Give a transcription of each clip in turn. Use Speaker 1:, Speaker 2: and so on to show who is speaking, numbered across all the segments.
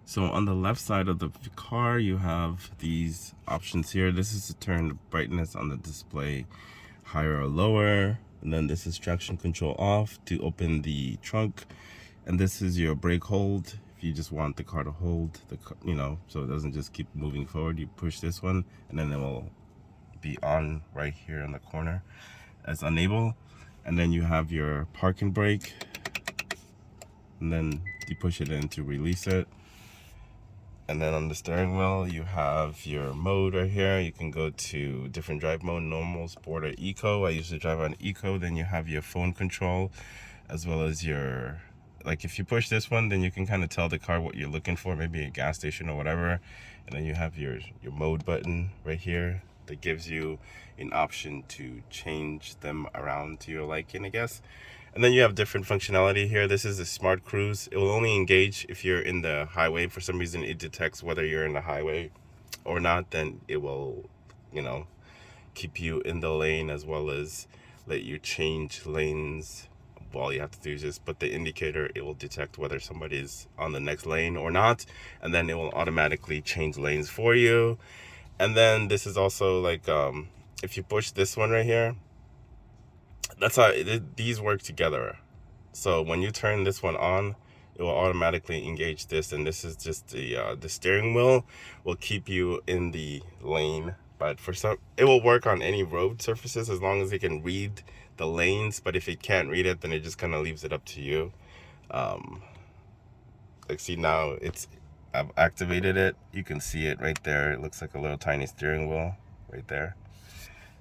Speaker 1: So on the left side of the car, you have these options here. This is to turn the brightness on the display higher or lower. And then this is traction control off to open the trunk. And this is your brake hold. If you just want the car to hold, so it doesn't just keep moving forward, you push this one and then it will be on right here in the corner as enable. And then you have your parking brake. And then you push it in to release it. And then on the steering wheel, you have your mode right here. You can go to different drive mode, normal, sport, or eco. I usually drive on eco. Then you have your phone control, as well as your, like if you push this one, then you can kind of tell the car what you're looking for, maybe a gas station or whatever. And then you have your mode button right here that gives you an option to change them around to your liking, I guess. And then you have different functionality here. This is a smart cruise. It will only engage if you're in the highway. For some reason, it detects whether you're in the highway or not. Then it will, keep you in the lane, as well as let you change lanes. All you have to do is just put the indicator. It will detect whether somebody's on the next lane or not. And then it will automatically change lanes for you. And then this is also like, if you push this one right here, that's how these work together. So when you turn this one on, it will automatically engage this, and this is just the steering wheel will keep you in the lane. But for some, it will work on any road surfaces as long as it can read the lanes. But if it can't read it, then it just kind of leaves it up to you. Like see now, I've activated it. You can see it right there. It looks like a little tiny steering wheel right there.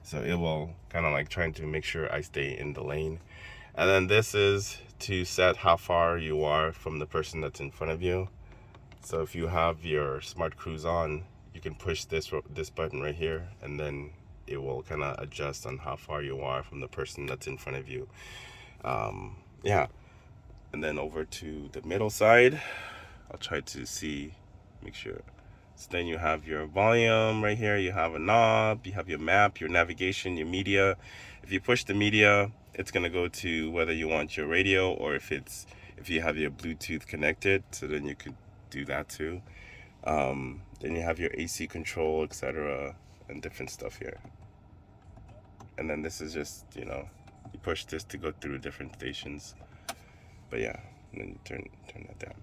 Speaker 1: So it will kind of like trying to make sure I stay in the lane. And then this is to set how far you are from the person that's in front of you. So if you have your smart cruise on, you can push this button right here, and then it will kind of adjust on how far you are from the person that's in front of you. Yeah. And then over to the middle side, I'll try to make sure. So then you have your volume right here, you have a knob, you have your map, your navigation, your media. If you push the media, it's gonna go to whether you want your radio or if you have your Bluetooth connected, so then you could do that too. Then you have your AC control, etc., and different stuff here. And then this is just, you push this to go through different stations. But yeah, and then you turn that down.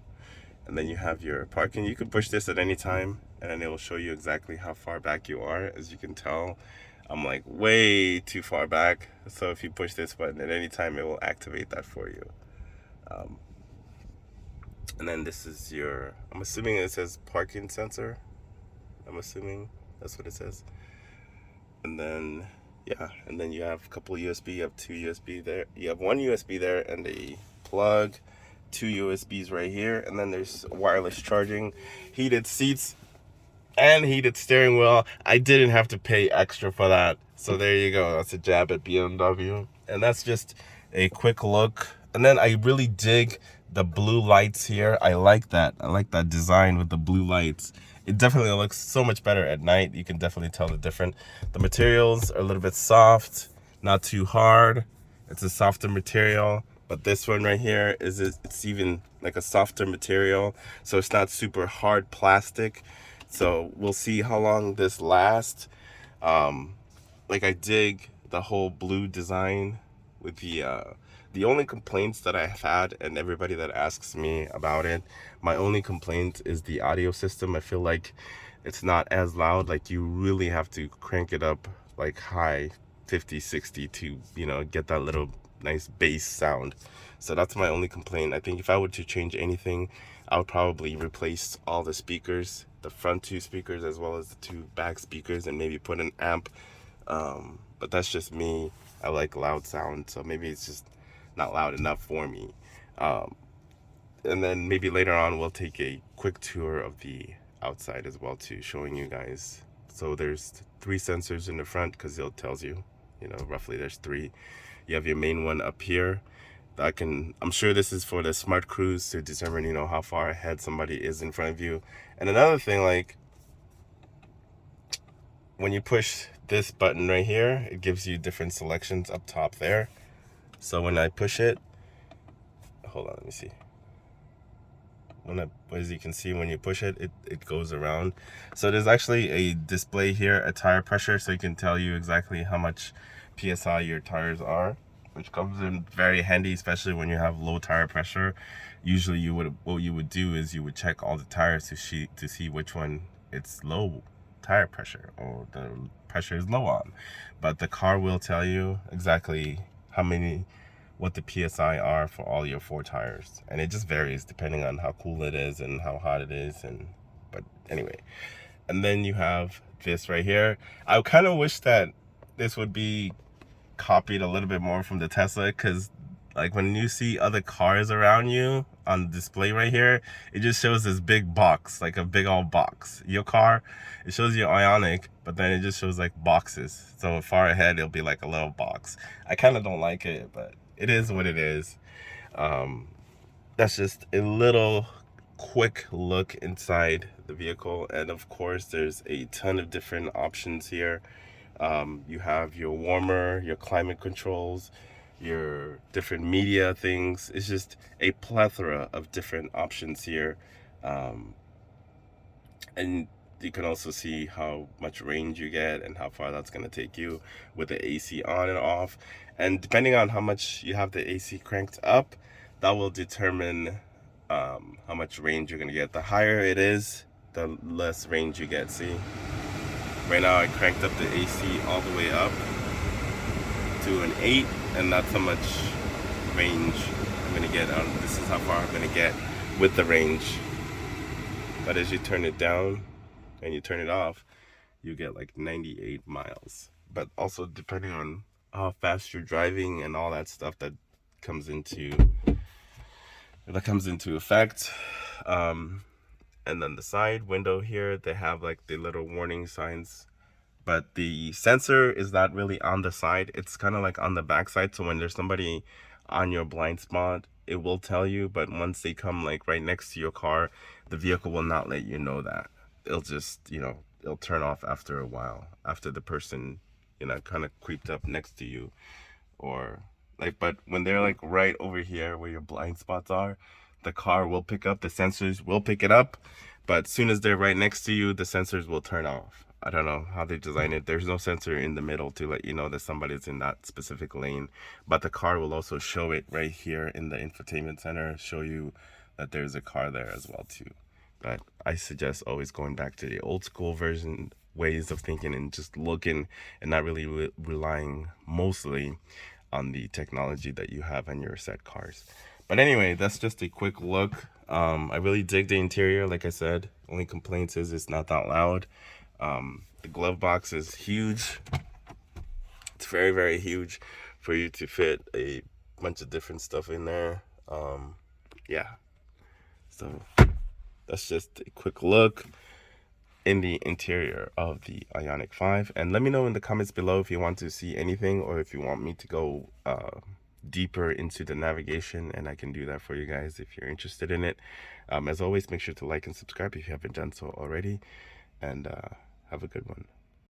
Speaker 1: And then you have your parking. You can push this at any time, and then it will show you exactly how far back you are. As you can tell, I'm like way too far back. So if you push this button at any time, it will activate that for you. And then this is I'm assuming it says parking sensor. I'm assuming that's what it says. And then, yeah, and then you have a couple USB. You have two USB there. You have one USB there and a plug. Two USBs right here, and then there's wireless charging, heated seats, and heated steering wheel. I didn't have to pay extra for that, so there you go. That's a jab at BMW. And that's just a quick look. And then I really dig the blue lights here. I like that design with the blue lights. It definitely looks so much better at night. You can definitely tell the materials are a little bit soft, not too hard. It's a softer material. But this one right here it's even like a softer material, so it's not super hard plastic. So we'll see how long this lasts. Like I dig the whole blue design with the only complaints that I've had, and everybody that asks me about it, my only complaint is the audio system. I feel like it's not as loud. Like you really have to crank it up like high 50, 60 to, get that little nice bass sound. So that's my only complaint. I think if I were to change anything, I would probably replace all the speakers, the front two speakers as well as the two back speakers, and maybe put an amp. But that's just me. I like loud sound, so maybe it's just not loud enough for me. And then maybe later on we'll take a quick tour of the outside as well too, showing you guys. So there's 3 sensors in the front, because it tells you, roughly there's 3. You have your main one up here. I'm sure this is for the smart cruise to determine, how far ahead somebody is in front of you. And another thing, like when you push this button right here, it gives you different selections up top there. So when I push it, hold on, let me see. as you can see, when you push it, it goes around. So there's actually a display here, a tire pressure, so you can tell you exactly how much PSI your tires are, which comes in very handy, especially when you have low tire pressure. Usually what you would do is you would check all the tires to see which one it's low tire pressure or the pressure is low on. But the car will tell you exactly what the PSI are for all your 4 tires, and it just varies depending on how cool it is and how hot it is. But anyway, and then you have this right here. I kind of wish that this would be copied a little bit more from the Tesla, because like when you see other cars around you on the display right here, it just shows this big box, like a big old box. Your car, it shows you Ioniq, but then it just shows like boxes. So far ahead, it'll be like a little box. I kind of don't like it, but it is what it is. That's just a little quick look inside the vehicle, and of course there's a ton of different options here. You have your warmer, your climate controls, your different media things. It's just a plethora of different options here. And you can also see how much range you get and how far that's going to take you with the AC on and off. And depending on how much you have the AC cranked up, that will determine how much range you're going to get. The higher it is, the less range you get. See, right now I cranked up the AC all the way up to an 8, and that's how much range I'm going to get. This is how far I'm going to get with the range. But as you turn it down and you turn it off, you get like 98 miles. But also depending on how fast you're driving and all that stuff that comes into effect. And then the side window here, they have like the little warning signs, but the sensor is not really on the side. It's kind of like on the back side. So when there's somebody on your blind spot, it will tell you, but once they come like right next to your car, the vehicle will not let you know that. It'll just, it'll turn off after a while, after the person, kind of creeped up next to you. Or like, but when they're like right over here where your blind spots are, the car will pick up, the sensors will pick it up, but as soon as they're right next to you, the sensors will turn off. I don't know how they design it. There's no sensor in the middle to let you know that somebody's in that specific lane, but the car will also show it right here in the infotainment center, show you that there's a car there as well too. But I suggest always going back to the old school version ways of thinking and just looking and not really relying mostly on the technology that you have in your set cars. But anyway, that's just a quick look. I really dig the interior. Like I said, only complaints is it's not that loud. The glove box is huge. It's very, very huge for you to fit a bunch of different stuff in there. Yeah. So that's just a quick look in the interior of the Ioniq 5. And let me know in the comments below if you want to see anything or if you want me to go deeper into the navigation, and I can do that for you guys if you're interested in it. As always, make sure to like and subscribe if you haven't done so already, and have a good one.